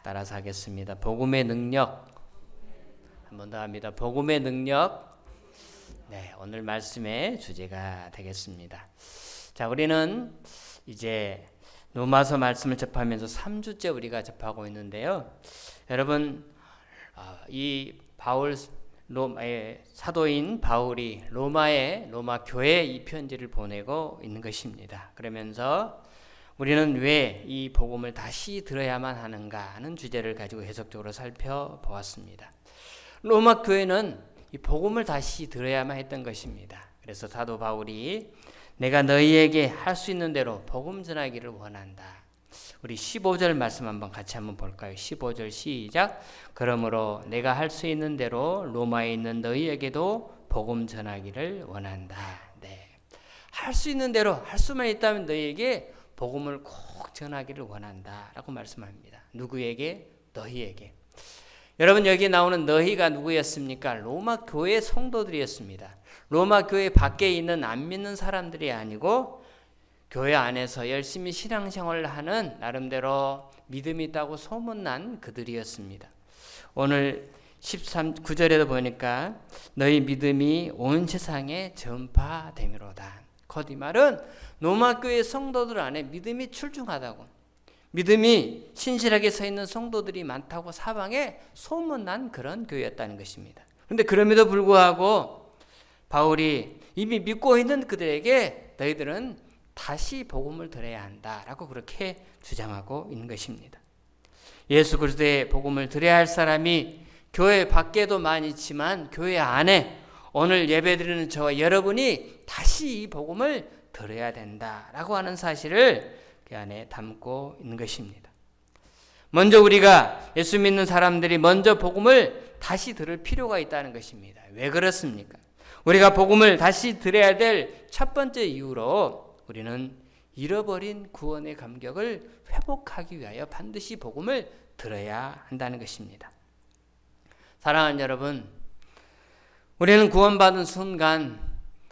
따라서 하겠습니다. 복음의 능력. 한 번 더 합니다. 복음의 능력. 네, 오늘 말씀의 주제가 되겠습니다. 자, 우리는 이제 로마서 말씀을 접하면서 3주째 우리가 접하고 있는데요. 여러분, 이 로마의 사도인 바울이 로마 교회에 이 편지를 보내고 있는 것입니다. 그러면서 우리는 왜 이 복음을 다시 들어야만 하는가 하는 주제를 가지고 해석적으로 살펴보았습니다. 로마 교회는 이 복음을 다시 들어야만 했던 것입니다. 그래서 사도 바울이 내가 너희에게 할 수 있는 대로 복음 전하기를 원한다. 우리 15절 말씀 한번 같이 한번 볼까요? 15절 시작. 그러므로 내가 할 수 있는 대로 로마에 있는 너희에게도 복음 전하기를 원한다. 네. 할 수 있는 대로 할 수만 있다면 너희에게 복음을 꼭 전하기를 원한다 라고 말씀합니다. 누구에게? 너희에게. 여러분, 여기 나오는 너희가 누구였습니까? 로마 교회 성도들이었습니다. 로마 교회 밖에 있는 안 믿는 사람들이 아니고 교회 안에서 열심히 신앙생활을 하는 나름대로 믿음이 있다고 소문난 그들이었습니다. 오늘 9절에도 보니까 너희 믿음이 온 세상에 전파되미로다. 곧 이 말은 로마 교회 성도들 안에 믿음이 출중하다고, 믿음이 신실하게 서 있는 성도들이 많다고 사방에 소문난 그런 교회였다는 것입니다. 그런데 그럼에도 불구하고 바울이 이미 믿고 있는 그들에게 너희들은 다시 복음을 들어야 한다라고 그렇게 주장하고 있는 것입니다. 예수 그리스도의 복음을 들어야 할 사람이 교회 밖에도 많이 있지만 교회 안에 오늘 예배드리는 저와 여러분이 다시 이 복음을 들어야 된다라고 하는 사실을 그 안에 담고 있는 것입니다. 먼저 우리가 예수 믿는 사람들이 먼저 복음을 다시 들을 필요가 있다는 것입니다. 왜 그렇습니까? 우리가 복음을 다시 들어야 될 첫 번째 이유로 우리는 잃어버린 구원의 감격을 회복하기 위하여 반드시 복음을 들어야 한다는 것입니다. 사랑하는 여러분, 우리는 구원받은 순간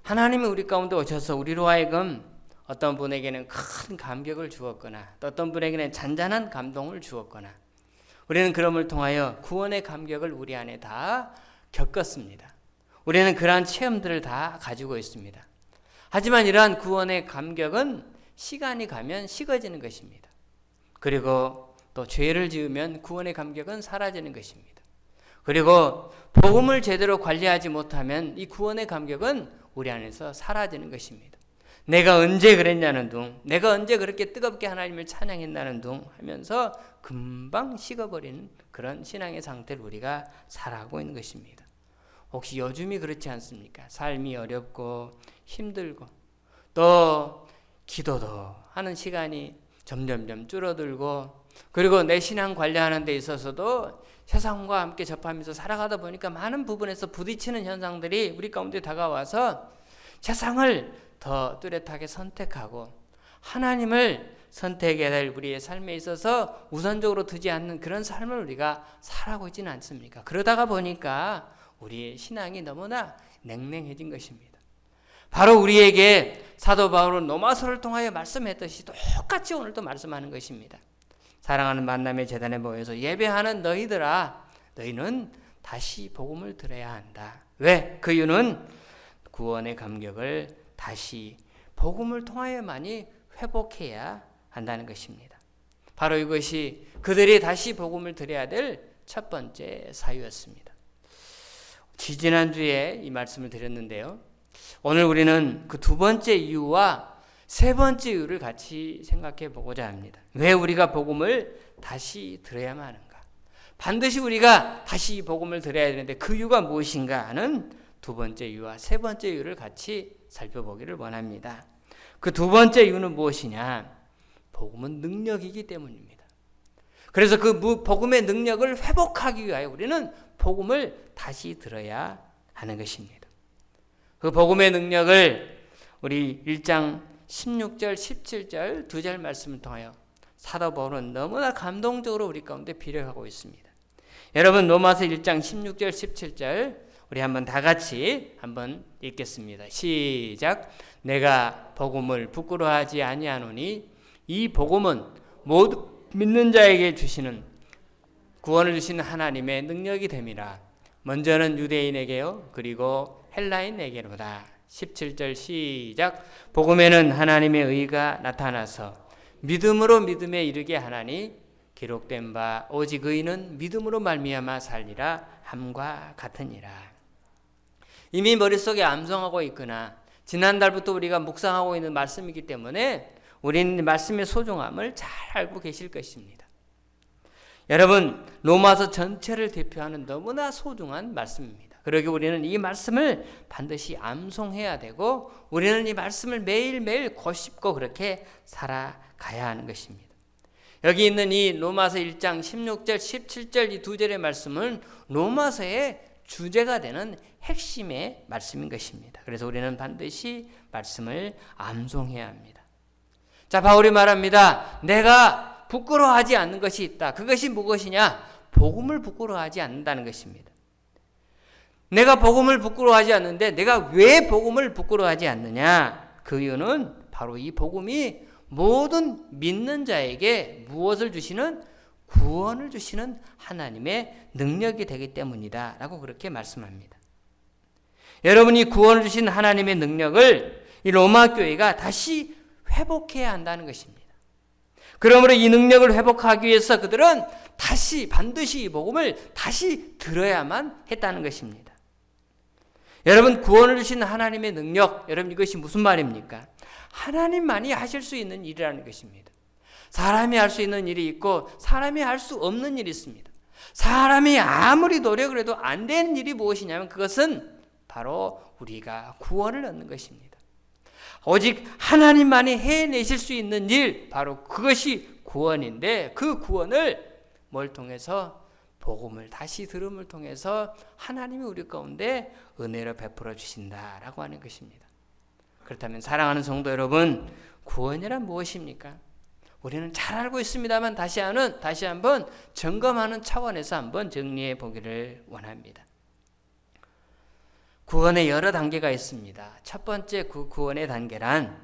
하나님이 우리 가운데 오셔서 우리로 하여금 어떤 분에게는 큰 감격을 주었거나 또 어떤 분에게는 잔잔한 감동을 주었거나 우리는 그럼을 통하여 구원의 감격을 우리 안에 다 겪었습니다. 우리는 그러한 체험들을 다 가지고 있습니다. 하지만 이러한 구원의 감격은 시간이 가면 식어지는 것입니다. 그리고 또 죄를 지으면 구원의 감격은 사라지는 것입니다. 그리고 복음을 제대로 관리하지 못하면 이 구원의 감격은 우리 안에서 사라지는 것입니다. 내가 언제 그랬냐는 둥, 내가 언제 그렇게 뜨겁게 하나님을 찬양했나는 둥 하면서 금방 식어버리는 그런 신앙의 상태를 우리가 살아가고 있는 것입니다. 혹시 요즘이 그렇지 않습니까? 삶이 어렵고 힘들고 또 기도도 하는 시간이 점점점 줄어들고 그리고 내 신앙 관리하는 데 있어서도 세상과 함께 접하면서 살아가다 보니까 많은 부분에서 부딪히는 현상들이 우리 가운데 다가와서 세상을 더 뚜렷하게 선택하고 하나님을 선택해야 될 우리의 삶에 있어서 우선적으로 두지 않는 그런 삶을 우리가 살아가고 있지는 않습니까? 그러다가 보니까 우리의 신앙이 너무나 냉랭해진 것입니다. 바로 우리에게 사도 바울은 로마서를 통하여 말씀했듯이 똑같이 오늘도 말씀하는 것입니다. 사랑하는 만남의 재단에 모여서 예배하는 너희들아, 너희는 다시 복음을 들어야 한다. 왜? 그 이유는 구원의 감격을 다시 복음을 통하여만이 회복해야 한다는 것입니다. 바로 이것이 그들이 다시 복음을 들어야 될 첫 번째 사유였습니다. 지지난주에 이 말씀을 드렸는데요. 오늘 우리는 그 두 번째 이유와 세 번째 이유를 같이 생각해 보고자 합니다. 왜 우리가 복음을 다시 들어야만 하는가? 반드시 우리가 다시 복음을 들어야 되는데 그 이유가 무엇인가 하는 두 번째 이유와 세 번째 이유를 같이 살펴보기를 원합니다. 그 두 번째 이유는 무엇이냐? 복음은 능력이기 때문입니다. 그래서 그 복음의 능력을 회복하기 위하여 우리는 복음을 다시 들어야 하는 것입니다. 그 복음의 능력을 우리 1장 16절, 17절 두 절 말씀을 통하여 사도 바울은 너무나 감동적으로 우리 가운데 비력하고 있습니다. 여러분, 로마서 1장 16절, 17절 우리 한번 다 같이 한번 읽겠습니다. 시작. 내가 복음을 부끄러워하지 아니하노니 이 복음은 모두 믿는 자에게 주시는 구원을 주시는 하나님의 능력이 됨이라. 먼저는 유대인에게요, 그리고 헬라인에게로다. 17절 시작. 복음에는 하나님의 의가 나타나서 믿음으로 믿음에 이르게 하나니 기록된 바 오직 의인은 믿음으로 말미암아 살리라 함과 같으니라. 이미 머릿속에 암송하고 있거나 지난달부터 우리가 묵상하고 있는 말씀이기 때문에 우리는 말씀의 소중함을 잘 알고 계실 것입니다. 여러분, 로마서 전체를 대표하는 너무나 소중한 말씀입니다. 그러기 우리는 이 말씀을 반드시 암송해야 되고 우리는 이 말씀을 매일매일 곱씹고 그렇게 살아가야 하는 것입니다. 여기 있는 이 로마서 1장 16절 17절 이 두 절의 말씀은 로마서의 주제가 되는 핵심의 말씀인 것입니다. 그래서 우리는 반드시 말씀을 암송해야 합니다. 자, 바울이 말합니다. 내가 부끄러워하지 않는 것이 있다. 그것이 무엇이냐? 복음을 부끄러워하지 않는다는 것입니다. 내가 복음을 부끄러워하지 않는데 내가 왜 복음을 부끄러워하지 않느냐? 그 이유는 바로 이 복음이 모든 믿는 자에게 무엇을 주시는? 구원을 주시는 하나님의 능력이 되기 때문이다 라고 그렇게 말씀합니다. 여러분이 구원을 주신 하나님의 능력을 이 로마 교회가 다시 회복해야 한다는 것입니다. 그러므로 이 능력을 회복하기 위해서 그들은 반드시 이 복음을 다시 들어야만 했다는 것입니다. 여러분, 구원을 주신 하나님의 능력, 여러분 이것이 무슨 말입니까? 하나님만이 하실 수 있는 일이라는 것입니다. 사람이 할 수 있는 일이 있고 사람이 할 수 없는 일이 있습니다. 사람이 아무리 노력을 해도 안 되는 일이 무엇이냐면 그것은 바로 우리가 구원을 얻는 것입니다. 오직 하나님만이 해내실 수 있는 일, 바로 그것이 구원인데 그 구원을 뭘 통해서? 복음을 다시 들음을 통해서 하나님이 우리 가운데 은혜로 베풀어 주신다라고 하는 것입니다. 그렇다면 사랑하는 성도 여러분, 구원이란 무엇입니까? 우리는 잘 알고 있습니다만 다시 한번 점검하는 차원에서 한번 정리해 보기를 원합니다. 구원의 여러 단계가 있습니다. 첫 번째 그 구원의 단계란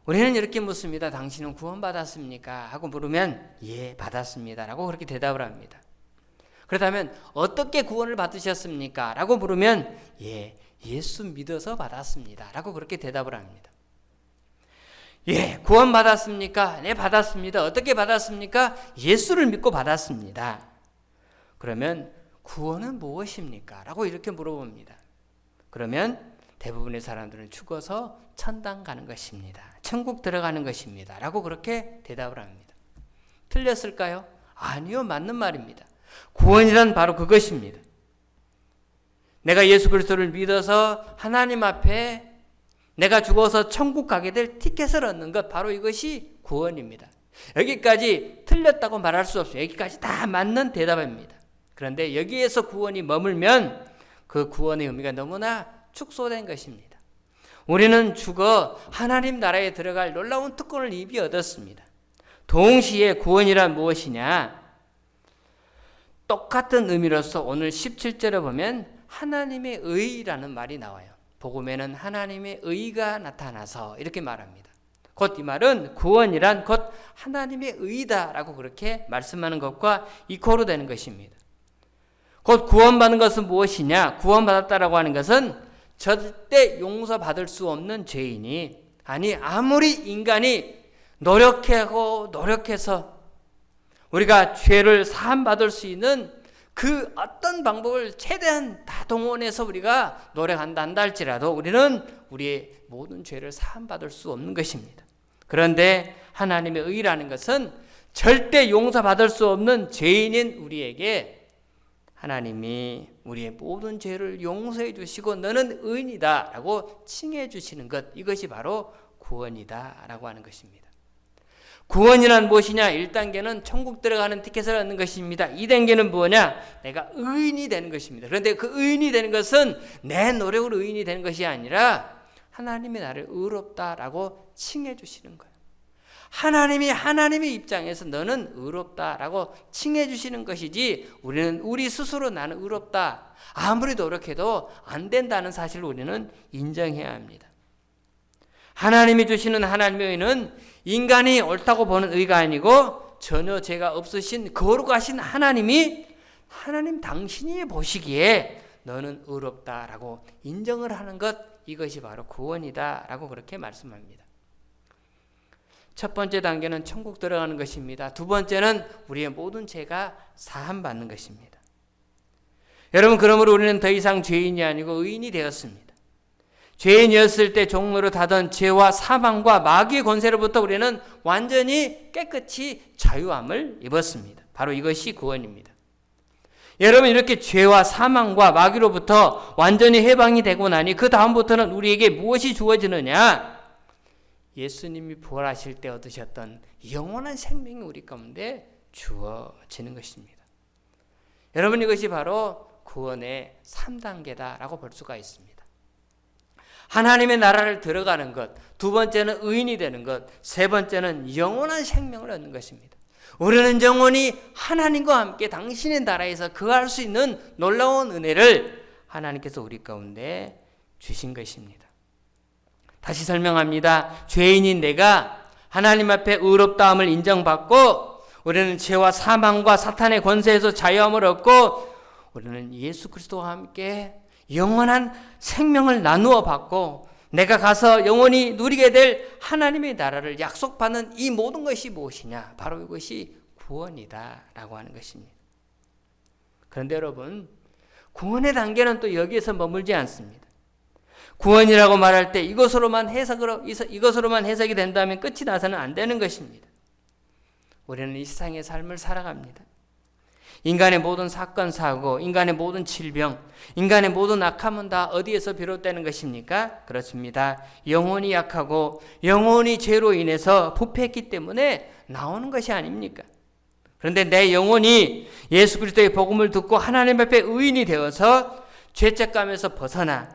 우리는 이렇게 묻습니다. 당신은 구원받았습니까? 하고 물으면 예, 받았습니다 라고 그렇게 대답을 합니다. 그렇다면 어떻게 구원을 받으셨습니까? 라고 물으면 예, 예수 믿어서 받았습니다 라고 그렇게 대답을 합니다. 예, 구원 받았습니까? 네, 받았습니다. 어떻게 받았습니까? 예수를 믿고 받았습니다. 그러면 구원은 무엇입니까? 라고 이렇게 물어봅니다. 그러면 대부분의 사람들은 죽어서 천당 가는 것입니다. 천국 들어가는 것입니다. 라고 그렇게 대답을 합니다. 틀렸을까요? 아니요, 맞는 말입니다. 구원이란 바로 그것입니다. 내가 예수 그리스도를 믿어서 하나님 앞에 내가 죽어서 천국 가게 될 티켓을 얻는 것, 바로 이것이 구원입니다. 여기까지 틀렸다고 말할 수 없어요. 여기까지 다 맞는 대답입니다. 그런데 여기에서 구원이 머물면 그 구원의 의미가 너무나 축소된 것입니다. 우리는 죽어 하나님 나라에 들어갈 놀라운 특권을 이미 얻었습니다. 동시에 구원이란 무엇이냐? 똑같은 의미로서 오늘 17절에 보면 하나님의 의라는 말이 나와요. 복음에는 하나님의 의가 나타나서 이렇게 말합니다. 곧 이 말은 구원이란 곧 하나님의 의다라고 그렇게 말씀하는 것과 이코로 되는 것입니다. 곧 구원받는 것은 무엇이냐? 구원받았다라고 하는 것은 절대 용서받을 수 없는 죄인이, 아니 아무리 인간이 노력해서 우리가 죄를 사함받을 수 있는 그 어떤 방법을 최대한 다 동원해서 우리가 노력한다 한다 할지라도 우리는 우리의 모든 죄를 사함받을 수 없는 것입니다. 그런데 하나님의 의라는 것은 절대 용서받을 수 없는 죄인인 우리에게 하나님이 우리의 모든 죄를 용서해 주시고 너는 의인이다 라고 칭해 주시는 것, 이것이 바로 구원이다 라고 하는 것입니다. 구원이란 무엇이냐? 1단계는 천국 들어가는 티켓을 얻는 것입니다. 2단계는 뭐냐? 내가 의인이 되는 것입니다. 그런데 그 의인이 되는 것은 내 노력으로 의인이 되는 것이 아니라 하나님이 나를 의롭다라고 칭해 주시는 거예요. 하나님의 입장에서 너는 의롭다라고 칭해 주시는 것이지, 우리는 우리 스스로 나는 의롭다, 아무리 노력해도 안 된다는 사실을 우리는 인정해야 합니다. 하나님이 주시는 하나님의 의는 인간이 옳다고 보는 의가 아니고 전혀 죄가 없으신 거룩하신 하나님 당신이 보시기에 너는 의롭다라고 인정을 하는 것, 이것이 바로 구원이다라고 그렇게 말씀합니다. 첫 번째 단계는 천국 들어가는 것입니다. 두 번째는 우리의 모든 죄가 사함받는 것입니다. 여러분, 그러므로 우리는 더 이상 죄인이 아니고 의인이 되었습니다. 죄인이었을 때 종로로 하던 죄와 사망과 마귀의 권세로부터 우리는 완전히 깨끗이 자유함을 입었습니다. 바로 이것이 구원입니다. 여러분, 이렇게 죄와 사망과 마귀로부터 완전히 해방이 되고 나니 그 다음부터는 우리에게 무엇이 주어지느냐? 예수님이 부활하실 때 얻으셨던 영원한 생명이 우리 가운데 주어지는 것입니다. 여러분, 이것이 바로 구원의 3단계다라고 볼 수가 있습니다. 하나님의 나라를 들어가는 것, 두 번째는 의인이 되는 것, 세 번째는 영원한 생명을 얻는 것입니다. 우리는 영원히 하나님과 함께 당신의 나라에서 거할 수 있는 놀라운 은혜를 하나님께서 우리 가운데 주신 것입니다. 다시 설명합니다. 죄인인 내가 하나님 앞에 의롭다함을 인정받고 우리는 죄와 사망과 사탄의 권세에서 자유함을 얻고 우리는 예수 그리스도와 함께 영원한 생명을 나누어 받고 내가 가서 영원히 누리게 될 하나님의 나라를 약속받는 이 모든 것이 무엇이냐? 바로 이것이 구원이다라고 하는 것입니다. 그런데 여러분, 구원의 단계는 또 여기에서 머물지 않습니다. 구원이라고 말할 때 이것으로만 해석이 된다면 끝이 나서는 안 되는 것입니다. 우리는 이 세상의 삶을 살아갑니다. 인간의 모든 사건, 사고, 인간의 모든 질병, 인간의 모든 악함은 다 어디에서 비롯되는 것입니까? 그렇습니다. 영혼이 약하고 영혼이 죄로 인해서 부패했기 때문에 나오는 것이 아닙니까? 그런데 내 영혼이 예수 그리스도의 복음을 듣고 하나님 앞에 의인이 되어서 죄책감에서 벗어나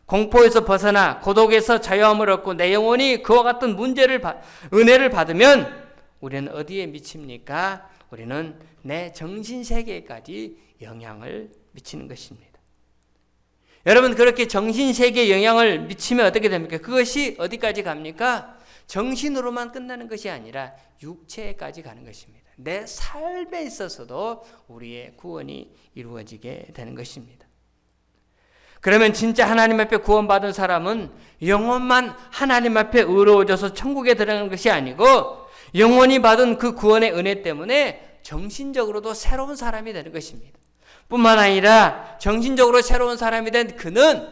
공포에서 벗어나 고독에서 자유함을 얻고 내 영혼이 그와 같은 은혜를 받으면 우리는 어디에 미칩니까? 우리는 내 정신세계까지 영향을 미치는 것입니다. 여러분, 그렇게 정신세계에 영향을 미치면 어떻게 됩니까? 그것이 어디까지 갑니까? 정신으로만 끝나는 것이 아니라 육체까지 가는 것입니다. 내 삶에 있어서도 우리의 구원이 이루어지게 되는 것입니다. 그러면 진짜 하나님 앞에 구원받은 사람은 영혼만 하나님 앞에 의로워져서 천국에 들어가는 것이 아니고 영혼이 받은 그 구원의 은혜 때문에 정신적으로도 새로운 사람이 되는 것입니다. 뿐만 아니라 정신적으로 새로운 사람이 된 그는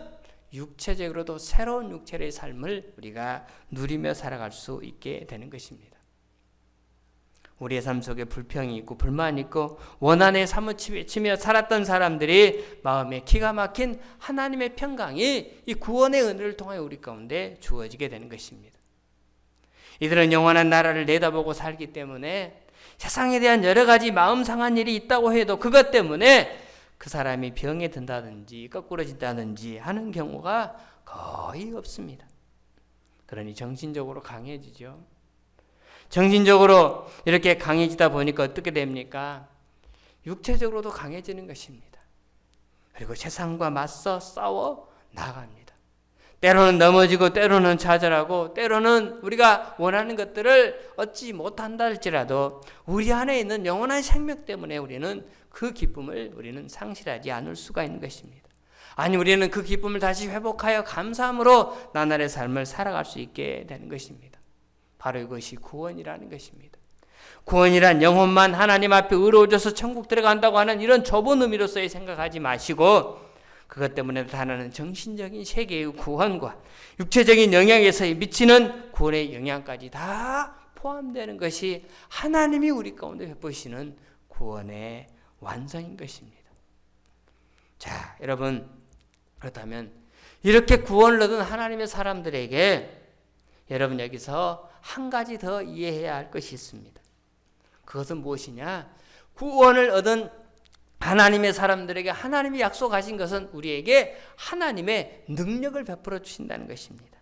육체적으로도 새로운 육체의 삶을 우리가 누리며 살아갈 수 있게 되는 것입니다. 우리의 삶 속에 불평이 있고 불만이 있고 원한에 사무치며 살았던 사람들이 마음에 기가 막힌 하나님의 평강이 이 구원의 은혜를 통하여 우리 가운데 주어지게 되는 것입니다. 이들은 영원한 나라를 내다보고 살기 때문에 세상에 대한 여러 가지 마음 상한 일이 있다고 해도 그것 때문에 그 사람이 병에 든다든지 거꾸러진다든지 하는 경우가 거의 없습니다. 그러니 정신적으로 강해지죠. 정신적으로 이렇게 강해지다 보니까 어떻게 됩니까? 육체적으로도 강해지는 것입니다. 그리고 세상과 맞서 싸워 나갑니다. 때로는 넘어지고 때로는 좌절하고 때로는 우리가 원하는 것들을 얻지 못한다 할지라도 우리 안에 있는 영원한 생명 때문에 우리는 그 기쁨을 우리는 상실하지 않을 수가 있는 것입니다. 아니, 우리는 그 기쁨을 다시 회복하여 감사함으로 나날의 삶을 살아갈 수 있게 되는 것입니다. 바로 이것이 구원이라는 것입니다. 구원이란 영혼만 하나님 앞에 의로워져서 천국 들어간다고 하는 이런 좁은 의미로서의 생각하지 마시고 그것 때문에 나타나는 정신적인 세계의 구원과 육체적인 영향에서 미치는 구원의 영향까지 다 포함되는 것이 하나님이 우리 가운데 베푸시는 구원의 완성인 것입니다. 자, 여러분, 그렇다면 이렇게 구원을 얻은 하나님의 사람들에게 여러분 여기서 한 가지 더 이해해야 할 것이 있습니다. 그것은 무엇이냐? 구원을 얻은 하나님의 사람들에게 하나님이 약속하신 것은 우리에게 하나님의 능력을 베풀어 주신다는 것입니다.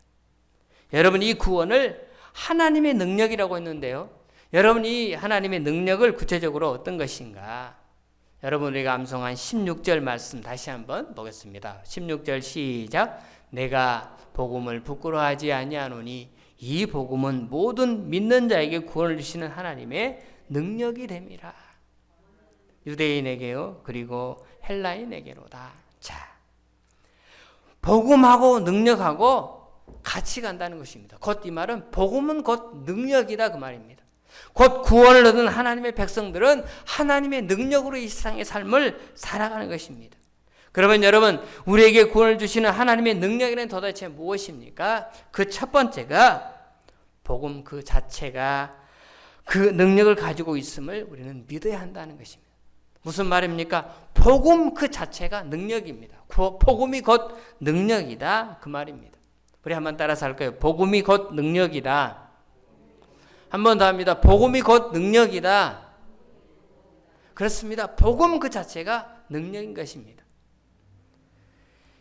여러분, 이 구원을 하나님의 능력이라고 했는데요. 여러분, 이 하나님의 능력을 구체적으로 어떤 것인가? 여러분, 우리가 암송한 16절 말씀 다시 한번 보겠습니다. 16절 시작. 내가 복음을 부끄러워하지 아니하노니 이 복음은 모든 믿는 자에게 구원을 주시는 하나님의 능력이 됨이라. 유대인에게요, 그리고 헬라인에게로다. 자, 복음하고 능력하고 같이 간다는 것입니다. 곧 이 말은 복음은 곧 능력이다 그 말입니다. 곧 구원을 얻은 하나님의 백성들은 하나님의 능력으로 이 세상의 삶을 살아가는 것입니다. 그러면 여러분, 우리에게 구원을 주시는 하나님의 능력이란 도대체 무엇입니까? 그 첫 번째가 복음 그 자체가 그 능력을 가지고 있음을 우리는 믿어야 한다는 것입니다. 무슨 말입니까? 복음 그 자체가 능력입니다. 복음이 곧 능력이다 그 말입니다. 우리 한번 따라서 할까요? 복음이 곧 능력이다. 한 번 더 합니다. 복음이 곧 능력이다. 그렇습니다. 복음 그 자체가 능력인 것입니다.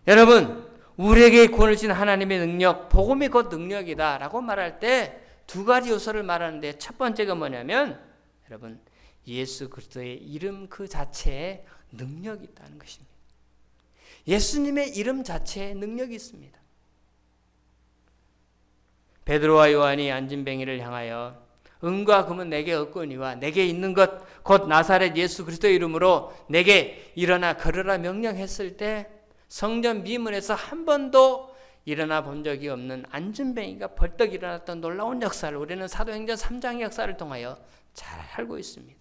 여러분, 우리에게 구원을 주신 하나님의 능력, 복음이 곧 능력이다 라고 말할 때 두 가지 요소를 말하는데, 첫 번째가 뭐냐면 여러분, 예수 그리스도의 이름 그 자체에 능력이 있다는 것입니다. 예수님의 이름 자체에 능력이 있습니다. 베드로와 요한이 안진뱅이를 향하여 은과 금은 내게 없거니와 내게 있는 것 곧 나사렛 예수 그리스도의 이름으로 내게 일어나 걸으라 명령했을 때 성전 미문에서 한 번도 일어나 본 적이 없는 안진뱅이가 벌떡 일어났던 놀라운 역사를 우리는 사도행전 3장의 역사를 통하여 잘 알고 있습니다.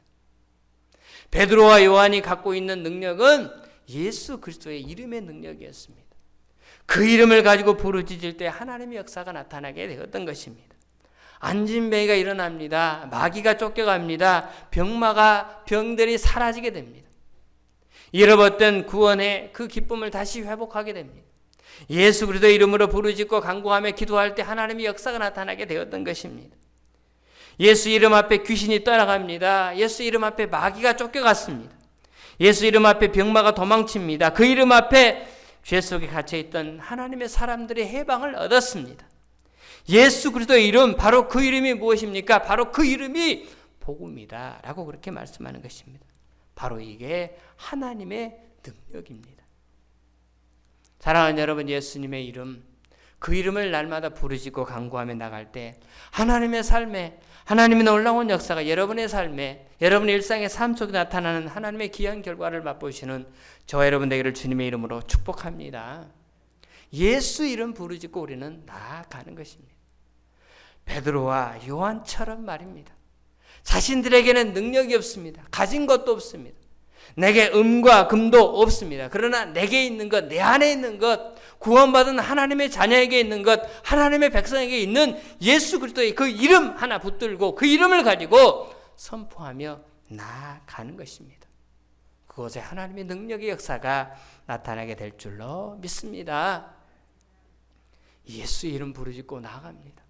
베드로와 요한이 갖고 있는 능력은 예수 그리스도의 이름의 능력이었습니다. 그 이름을 가지고 부르짖을 때 하나님의 역사가 나타나게 되었던 것입니다. 안진뱅이가 일어납니다. 마귀가 쫓겨갑니다. 병들이 사라지게 됩니다. 잃어버렸던 구원의 그 기쁨을 다시 회복하게 됩니다. 예수 그리스도의 이름으로 부르짖고 간구하며 기도할 때 하나님의 역사가 나타나게 되었던 것입니다. 예수 이름 앞에 귀신이 떠나갑니다. 예수 이름 앞에 마귀가 쫓겨갔습니다. 예수 이름 앞에 병마가 도망칩니다. 그 이름 앞에 죄 속에 갇혀있던 하나님의 사람들의 해방을 얻었습니다. 예수 그리스도의 이름, 바로 그 이름이 무엇입니까? 바로 그 이름이 복음이다 라고 그렇게 말씀하는 것입니다. 바로 이게 하나님의 능력입니다. 사랑하는 여러분, 예수님의 이름, 그 이름을 날마다 부르짖고 간구하며 나갈 때 하나님의 삶에, 하나님의 놀라운 역사가 여러분의 삶에, 여러분의 일상의 삶 속에 나타나는 하나님의 귀한 결과를 맛보시는 저와 여러분 되기를 주님의 이름으로 축복합니다. 예수 이름 부르짖고 우리는 나아가는 것입니다. 베드로와 요한처럼 말입니다. 자신들에게는 능력이 없습니다. 가진 것도 없습니다. 내게 음과 금도 없습니다. 그러나 내게 있는 것, 내 안에 있는 것, 구원받은 하나님의 자녀에게 있는 것, 하나님의 백성에게 있는 예수 그리스도의 그 이름 하나 붙들고 그 이름을 가지고 선포하며 나아가는 것입니다. 그곳에 하나님의 능력의 역사가 나타나게 될 줄로 믿습니다. 예수 이름 부르짖고 나아갑니다.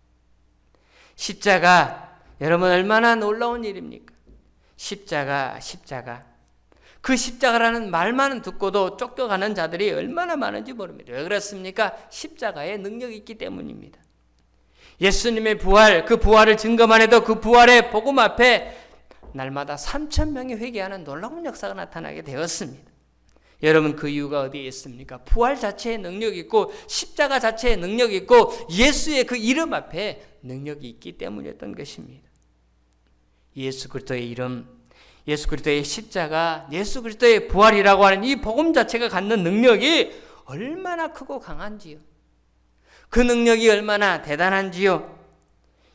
십자가, 여러분 얼마나 놀라운 일입니까? 십자가. 그 십자가라는 말만 듣고도 쫓겨가는 자들이 얼마나 많은지 모릅니다. 왜 그렇습니까? 십자가에 능력이 있기 때문입니다. 예수님의 부활, 그 부활을 증거만 해도 그 부활의 복음 앞에 날마다 3,000명이 회개하는 놀라운 역사가 나타나게 되었습니다. 여러분, 그 이유가 어디에 있습니까? 부활 자체에 능력이 있고 십자가 자체에 능력이 있고 예수의 그 이름 앞에 능력이 있기 때문이었던 것입니다. 예수 그리스도의 이름, 예수 그리스도의 십자가, 예수 그리스도의 부활이라고 하는 이 복음 자체가 갖는 능력이 얼마나 크고 강한지요. 그 능력이 얼마나 대단한지요.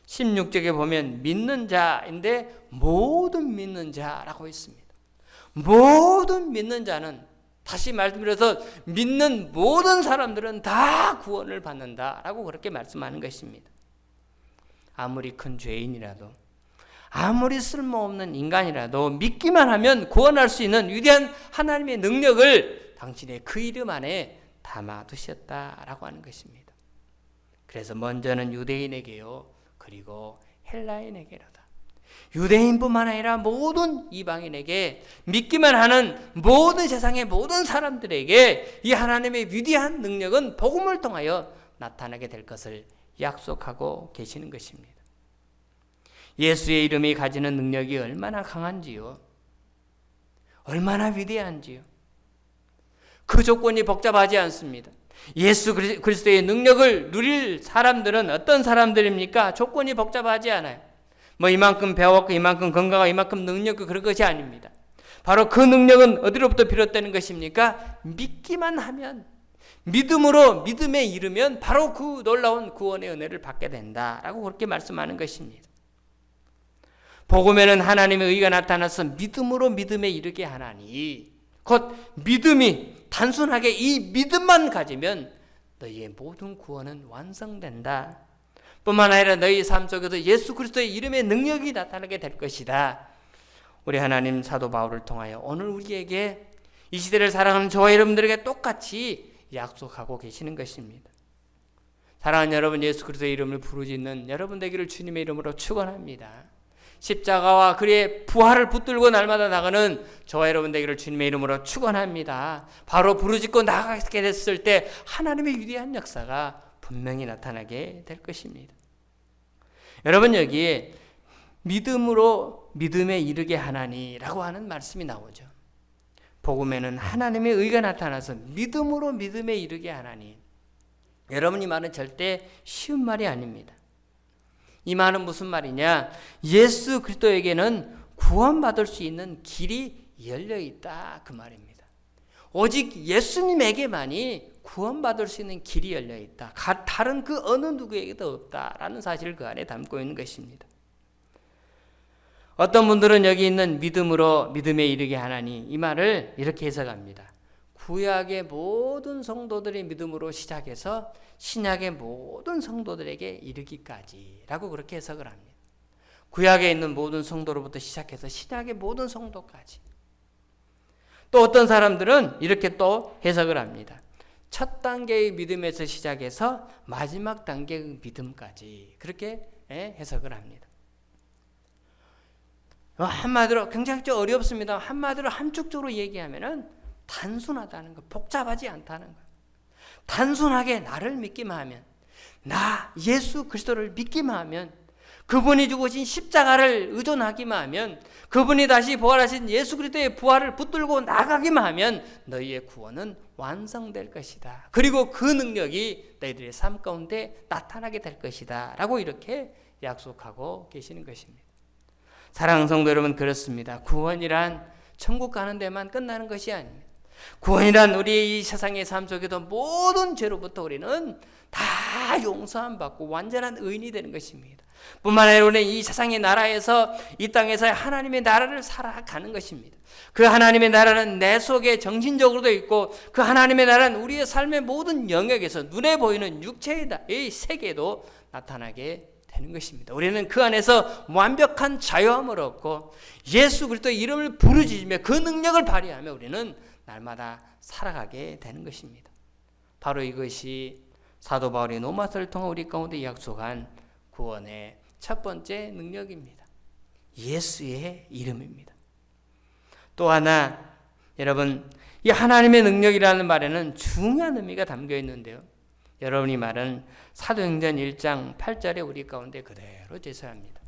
16절에 보면 믿는 자인데 모든 믿는 자라고 있습니다. 모든 믿는 자는, 다시 말씀드려서 믿는 모든 사람들은 다 구원을 받는다라고 그렇게 말씀하는 것입니다. 아무리 큰 죄인이라도, 아무리 쓸모없는 인간이라도 믿기만 하면 구원할 수 있는 위대한 하나님의 능력을 당신의 그 이름 안에 담아두셨다라고 하는 것입니다. 그래서 먼저는 유대인에게요, 그리고 헬라인에게로다. 유대인뿐만 아니라 모든 이방인에게, 믿기만 하는 모든 세상의 모든 사람들에게 이 하나님의 위대한 능력은 복음을 통하여 나타나게 될 것을 약속하고 계시는 것입니다. 예수의 이름이 가지는 능력이 얼마나 강한지요, 얼마나 위대한지요. 그 조건이 복잡하지 않습니다. 예수 그리스도의 능력을 누릴 사람들은 어떤 사람들입니까? 조건이 복잡하지 않아요. 뭐 이만큼 배웠고 이만큼 건강하고 이만큼 능력이 그런 것이 아닙니다. 바로 그 능력은 어디로부터 비롯되는 것입니까? 믿기만 하면, 믿음으로 믿음에 이르면 바로 그 놀라운 구원의 은혜를 받게 된다라고 그렇게 말씀하는 것입니다. 복음에는 하나님의 의가 나타나서 믿음으로 믿음에 이르게 하나니, 곧 믿음이 단순하게 이 믿음만 가지면 너희의 모든 구원은 완성된다. 뿐만 아니라 너희 삶 속에서 예수 그리스도의 이름의 능력이 나타나게 될 것이다. 우리 하나님 사도 바울을 통하여 오늘 우리에게, 이 시대를 살아가는 저와 여러분들에게 똑같이 약속하고 계시는 것입니다. 사랑하는 여러분, 예수 그리스도의 이름을 부르짖는 여러분 되기를 주님의 이름으로 축원합니다. 십자가와 그의 부활을 붙들고 날마다 나가는 저와 여러분 되기를 주님의 이름으로 축원합니다. 바로 부르짖고 나가게 됐을 때 하나님의 위대한 역사가 분명히 나타나게 될 것입니다. 여러분, 여기에 믿음으로 믿음에 이르게 하나니라고 하는 말씀이 나오죠. 복음에는 하나님의 의가 나타나서 믿음으로 믿음에 이르게 하나니. 여러분이 말은 절대 쉬운 말이 아닙니다. 이 말은 무슨 말이냐? 예수 그리스도에게는 구원받을 수 있는 길이 열려 있다, 그 말입니다. 오직 예수님에게만이 구원받을 수 있는 길이 열려 있다. 다른 그 어느 누구에게도 없다라는 사실을 그 안에 담고 있는 것입니다. 어떤 분들은 여기 있는 믿음으로 믿음에 이르게 하나니, 이 말을 이렇게 해석합니다. 구약의 모든 성도들이 믿음으로 시작해서 신약의 모든 성도들에게 이르기까지라고 그렇게 해석을 합니다. 구약에 있는 모든 성도로부터 시작해서 신약의 모든 성도까지. 또 어떤 사람들은 이렇게 또 해석을 합니다. 첫 단계의 믿음에서 시작해서 마지막 단계의 믿음까지, 그렇게 해석을 합니다. 한마디로 굉장히 좀 어렵습니다. 한마디로 함축적으로 얘기하면은 단순하다는 것, 복잡하지 않다는 것. 단순하게 나를 믿기만 하면, 나 예수 그리스도를 믿기만 하면, 그분이 죽으신 십자가를 의존하기만 하면, 그분이 다시 부활하신 예수 그리스도의 부활을 붙들고 나가기만 하면 너희의 구원은 완성될 것이다. 그리고 그 능력이 너희들의 삶 가운데 나타나게 될 것이다 라고 이렇게 약속하고 계시는 것입니다. 사랑하는 성도 여러분, 그렇습니다. 구원이란 천국 가는 데만 끝나는 것이 아닙니다. 구원이란 우리의 이 세상의 삶 속에도 모든 죄로부터 우리는 다 용서함 받고 완전한 의인이 되는 것입니다. 뿐만 아니라 우리는 이 세상의 나라에서, 이 땅에서 하나님의 나라를 살아가는 것입니다. 그 하나님의 나라는 내 속에 정신적으로도 있고, 그 하나님의 나라는 우리의 삶의 모든 영역에서 눈에 보이는 육체의 세계도 나타나게 되는 것입니다. 우리는 그 안에서 완벽한 자유함을 얻고 예수 그리스도의 이름을 부르짖으며 그 능력을 발휘하며 우리는 날마다 살아가게 되는 것입니다. 바로 이것이 사도 바울이 로마서를 통해 우리 가운데 약속한 구원의 첫 번째 능력입니다. 예수의 이름입니다. 또 하나, 여러분, 이 하나님의 능력이라는 말에는 중요한 의미가 담겨 있는데요. 여러분이 말은 사도행전 1장 8절에 우리 가운데 그대로 제시합니다.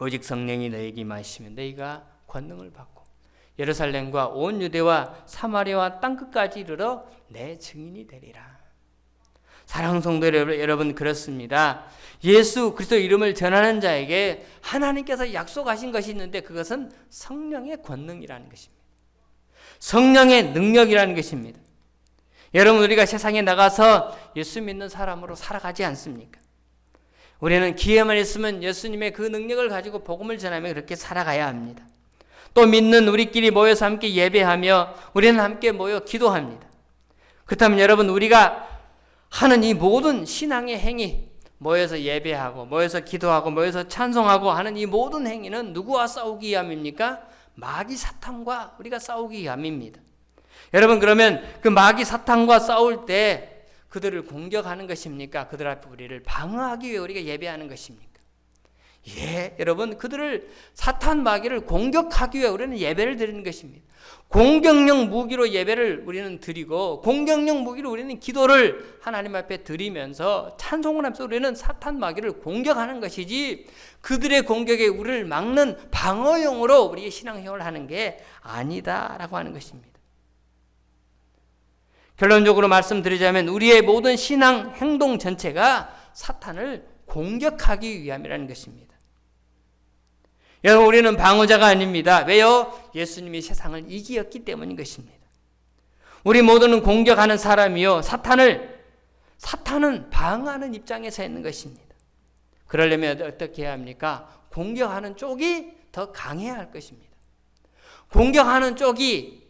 오직 성령이 너에게 임하시면 너희가 권능을 받고 예루살렘과 온 유대와 사마리아와 땅끝까지 이르러 내 증인이 되리라. 사랑하는 성도 여러분, 그렇습니다. 예수 그리스도 이름을 전하는 자에게 하나님께서 약속하신 것이 있는데 그것은 성령의 권능이라는 것입니다. 성령의 능력이라는 것입니다. 여러분, 우리가 세상에 나가서 예수 믿는 사람으로 살아가지 않습니까? 우리는 기회만 있으면 예수님의 그 능력을 가지고 복음을 전하며 그렇게 살아가야 합니다. 또 믿는 우리끼리 모여서 함께 예배하며 우리는 함께 모여 기도합니다. 그렇다면 여러분, 우리가 하는 이 모든 신앙의 행위, 모여서 예배하고 모여서 기도하고 모여서 찬송하고 하는 이 모든 행위는 누구와 싸우기 위함입니까? 마귀 사탄과 우리가 싸우기 위함입니다. 여러분, 그러면 그 마귀 사탄과 싸울 때 그들을 공격하는 것입니까? 그들 앞에 우리를 방어하기 위해 우리가 예배하는 것입니까? 예, 여러분, 그들을, 사탄 마귀를 공격하기 위해 우리는 예배를 드리는 것입니다. 공격력 무기로 예배를 우리는 드리고, 공격력 무기로 우리는 기도를 하나님 앞에 드리면서 찬송을 하면서 우리는 사탄 마귀를 공격하는 것이지, 그들의 공격에 우리를 막는 방어용으로 우리의 신앙생활을 하는 게 아니다라고 하는 것입니다. 결론적으로 말씀드리자면 우리의 모든 신앙 행동 전체가 사탄을 공격하기 위함이라는 것입니다. 여러분, 우리는 방어자가 아닙니다. 왜요? 예수님이 세상을 이기었기 때문인 것입니다. 우리 모두는 공격하는 사람이요, 사탄은 방어하는 입장에 서 있는 것입니다. 그러려면 어떻게 해야 합니까? 공격하는 쪽이 더 강해야 할 것입니다. 공격하는 쪽이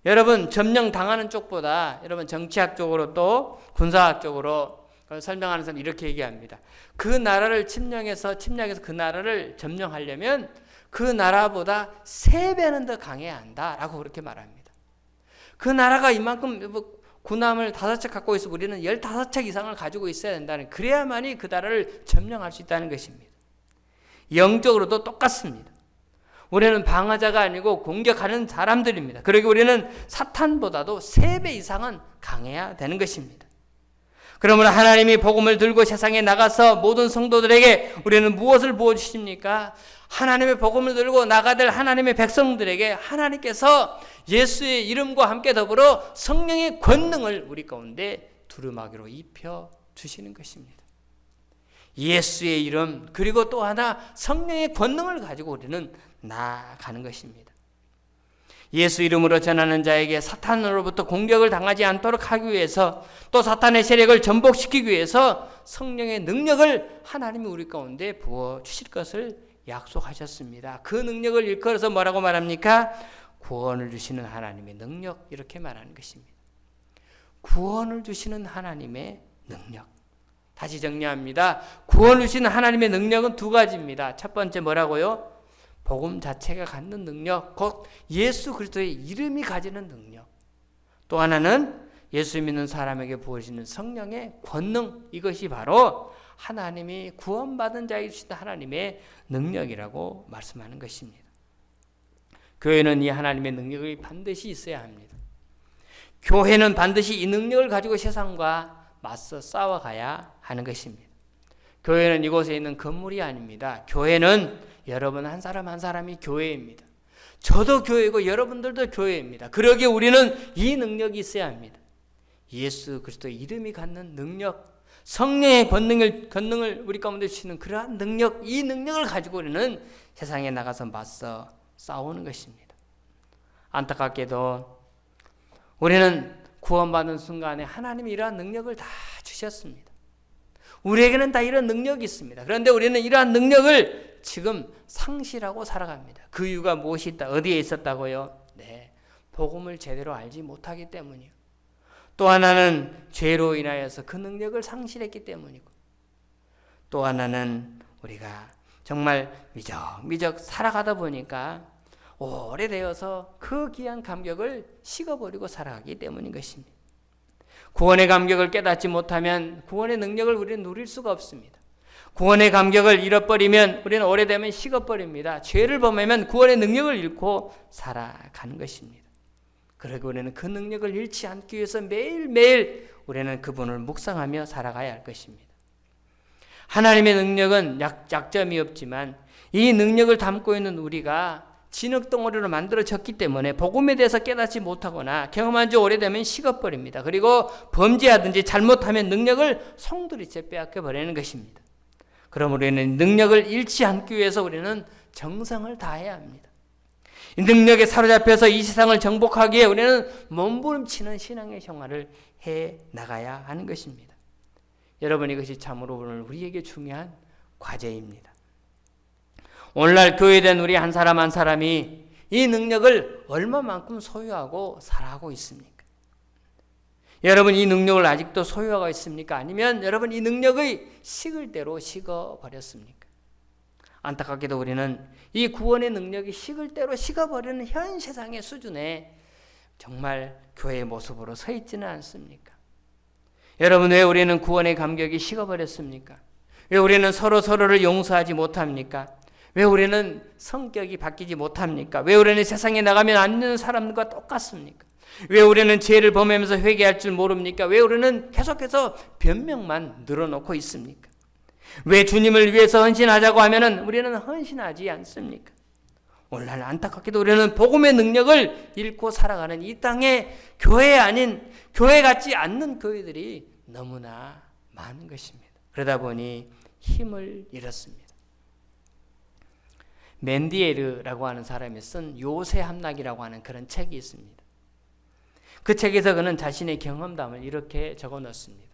여러분 점령당하는 쪽보다 여러분 정치학적으로 또 군사학적으로 설명하는 사람 이렇게 얘기합니다. 그 나라를 침략해서 그 나라를 점령하려면 그 나라보다 3배는 더 강해야 한다라고 그렇게 말합니다. 그 나라가 이만큼 군함을 5척 갖고 있어 우리는 15척 이상을 가지고 있어야 된다는, 그래야만이 그 나라를 점령할 수 있다는 것입니다. 영적으로도 똑같습니다. 우리는 방어자가 아니고 공격하는 사람들입니다. 그러기 우리는 사탄보다도 3배 이상은 강해야 되는 것입니다. 그러므로 하나님이 복음을 들고 세상에 나가서 모든 성도들에게 우리는 무엇을 보여주십니까? 하나님의 복음을 들고 나가될 하나님의 백성들에게 하나님께서 예수의 이름과 함께 더불어 성령의 권능을 우리 가운데 두루마기로 입혀 주시는 것입니다. 예수의 이름, 그리고 또 하나 성령의 권능을 가지고 우리는 나아가는 것입니다. 예수 이름으로 전하는 자에게 사탄으로부터 공격을 당하지 않도록 하기 위해서, 또 사탄의 세력을 전복시키기 위해서 성령의 능력을 하나님이 우리 가운데 부어주실 것을 약속하셨습니다. 그 능력을 일컬어서 뭐라고 말합니까? 구원을 주시는 하나님의 능력, 이렇게 말하는 것입니다. 구원을 주시는 하나님의 능력. 다시 정리합니다. 구원을 주시는 하나님의 능력은 2가지입니다. 첫 번째 뭐라고요? 복음 자체가 갖는 능력, 곧 예수 그리스도의 이름이 가지는 능력. 또 하나는 예수 믿는 사람에게 부어지는 성령의 권능, 이것이 바로 하나님이 구원받은 자에게 주시는 하나님의 능력이라고 말씀하는 것입니다. 교회는 이 하나님의 능력이 반드시 있어야 합니다. 교회는 반드시 이 능력을 가지고 세상과 맞서 싸워가야 하는 것입니다. 교회는 이곳에 있는 건물이 아닙니다. 교회는 여러분 한 사람 한 사람이 교회입니다. 저도 교회고 여러분들도 교회입니다. 그러기에 우리는 이 능력이 있어야 합니다. 예수 그리스도의 이름이 갖는 능력, 성령의 권능을 우리 가운데 주시는 그러한 능력, 이 능력을 가지고 우리는 세상에 나가서 맞서 싸우는 것입니다. 안타깝게도 우리는 구원받은 순간에 하나님이 이러한 능력을 다 주셨습니다. 우리에게는 다 이런 능력이 있습니다. 그런데 우리는 이러한 능력을 지금 상실하고 살아갑니다. 그 이유가 무엇이 있다? 어디에 있었다고요? 네, 복음을 제대로 알지 못하기 때문이요. 또 하나는 죄로 인하여서 그 능력을 상실했기 때문이고, 또 하나는 우리가 정말 미적미적 살아가다 보니까 오래되어서 그 귀한 감격을 식어버리고 살아가기 때문인 것입니다. 구원의 감격을 깨닫지 못하면 구원의 능력을 우리는 누릴 수가 없습니다. 구원의 감격을 잃어버리면 우리는 오래되면 식어버립니다. 죄를 범하면 구원의 능력을 잃고 살아가는 것입니다. 그리고 우리는 그 능력을 잃지 않기 위해서 매일매일 우리는 그분을 묵상하며 살아가야 할 것입니다. 하나님의 능력은 약점이 없지만 이 능력을 담고 있는 우리가 진흙덩어리로 만들어졌기 때문에 복음에 대해서 깨닫지 못하거나 경험한 지 오래되면 식어버립니다. 그리고 범죄하든지 잘못하면 능력을 송두리째 빼앗겨 버리는 것입니다. 그럼 우리는 능력을 잃지 않기 위해서 우리는 정성을 다해야 합니다. 이 능력에 사로잡혀서 이 세상을 정복하기에 우리는 몸부림치는 신앙의 생활을 해 나가야 하는 것입니다. 여러분, 이것이 참으로 오늘 우리에게 중요한 과제입니다. 오늘날 교회된 우리 한 사람 한 사람이 이 능력을 얼마만큼 소유하고 살아가고 있습니까? 여러분, 이 능력을 아직도 소유하고 있습니까? 아니면 여러분 이 능력의 식을 대로 식어버렸습니까? 안타깝게도 우리는 이 구원의 능력이 식을 대로 식어버리는 현 세상의 수준에 정말 교회의 모습으로 서 있지는 않습니까? 여러분, 왜 우리는 구원의 감격이 식어버렸습니까? 왜 우리는 서로를 용서하지 못합니까? 왜 우리는 성격이 바뀌지 못합니까? 왜 우리는 세상에 나가면 안 되는 사람들과 똑같습니까? 왜 우리는 죄를 범하면서 회개할 줄 모릅니까? 왜 우리는 계속해서 변명만 늘어놓고 있습니까? 왜 주님을 위해서 헌신하자고 하면은 우리는 헌신하지 않습니까? 오늘날 안타깝게도 우리는 복음의 능력을 잃고 살아가는 이 땅에 교회 아닌, 교회 같지 않는 교회들이 너무나 많은 것입니다. 그러다 보니 힘을 잃었습니다. 맨디에르라고 하는 사람이 쓴 요새 함락이라고 하는 그런 책이 있습니다. 그 책에서 그는 자신의 경험담을 이렇게 적어 놓습니다.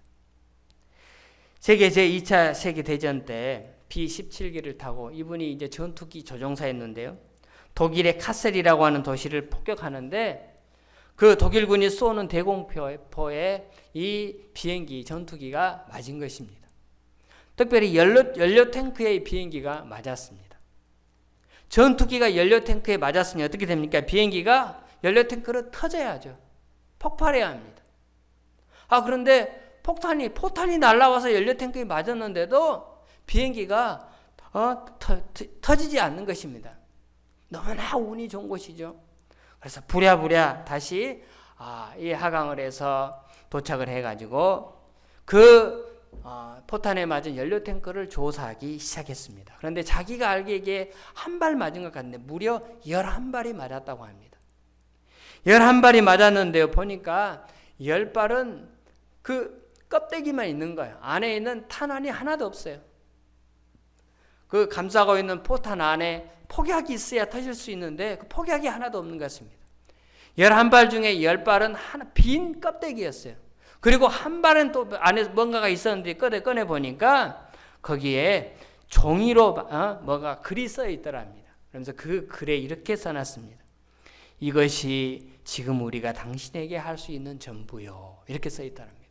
세계 제2차 세계대전 때 B-17기를 타고 이분이 이제 전투기 조종사였는데요. 독일의 카셀이라고 하는 도시를 폭격하는데 그 독일군이 쏘는 대공포에 이 비행기, 전투기가 맞은 것입니다. 특별히 연료 탱크의 비행기가 맞았습니다. 전투기가 연료 탱크에 맞았으니 어떻게 됩니까? 비행기가 연료 탱크를 터져야죠. 폭발해야 합니다. 그런데 포탄이 날아와서 연료 탱크에 맞았는데도 비행기가 터지지 않는 것입니다. 너무나 운이 좋은 것이죠. 그래서 부랴부랴 다시 이 하강을 해서 도착을 해가지고 그 포탄에 맞은 연료 탱크를 조사하기 시작했습니다. 그런데 자기가 알기에 이게 한 발 맞은 것 같은데 무려 11발이 맞았다고 합니다. 11발이 맞았는데요. 보니까 10발은 그 껍데기만 있는 거예요. 안에 있는 탄환이 하나도 없어요. 그 감싸고 있는 포탄 안에 폭약이 있어야 터질 수 있는데 그 폭약이 하나도 없는 것 같습니다. 11발 중에 10발은 빈 껍데기였어요. 그리고 한 발은 또 안에 뭔가가 있었는데 꺼내 보니까 거기에 종이로 뭐가 글이 써 있더랍니다. 그러면서 그 글에 이렇게 써놨습니다. 이것이 지금 우리가 당신에게 할 수 있는 전부요. 이렇게 써 있더랍니다.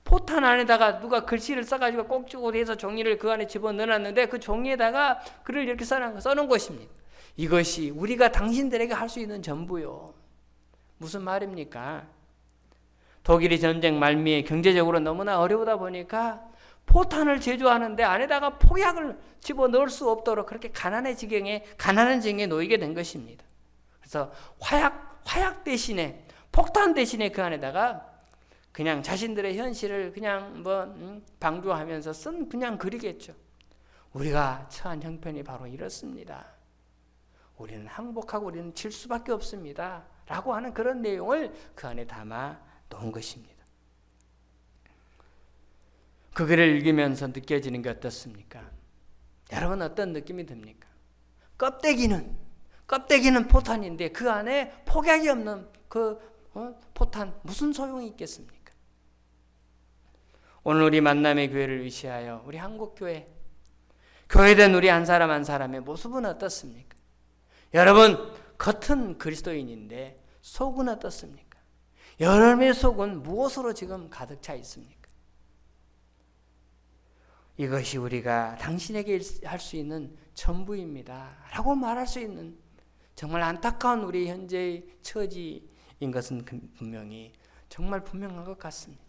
포탄 안에다가 누가 글씨를 써가지고 꼭지고 해서 종이를 그 안에 집어넣어놨는데 그 종이에다가 글을 이렇게 써놓은 것입니다. 이것이 우리가 당신들에게 할 수 있는 전부요. 무슨 말입니까? 독일이 전쟁 말미에 경제적으로 너무나 어려우다 보니까 포탄을 제조하는데 안에다가 폭약을 집어넣을 수 없도록 그렇게 가난한 지경에 놓이게 된 것입니다. 그래서 화약 대신에 폭탄 대신에 그 안에다가 그냥 자신들의 현실을 그냥 방조하면서 쓴 그냥 글이겠죠. 우리가 처한 형편이 바로 이렇습니다. 우리는 항복하고 우리는 질 수밖에 없습니다. 라고 하는 그런 내용을 그 안에 담아 놓은 것입니다. 그 글을 읽으면서 느껴지는 게 어떻습니까? 여러분 어떤 느낌이 듭니까? 껍데기는 포탄인데 그 안에 폭약이 없는 그 포탄 무슨 소용이 있겠습니까? 오늘 우리 만남의 교회를 위시하여 우리 한국교회 교회된 우리 한 사람 한 사람의 모습은 어떻습니까? 여러분 겉은 그리스도인인데 속은 어떻습니까? 여러분의 속은 무엇으로 지금 가득 차 있습니까? 이것이 우리가 당신에게 할 수 있는 전부입니다 라고 말할 수 있는 정말 안타까운 우리 현재의 처지인 것은 정말 분명한 것 같습니다.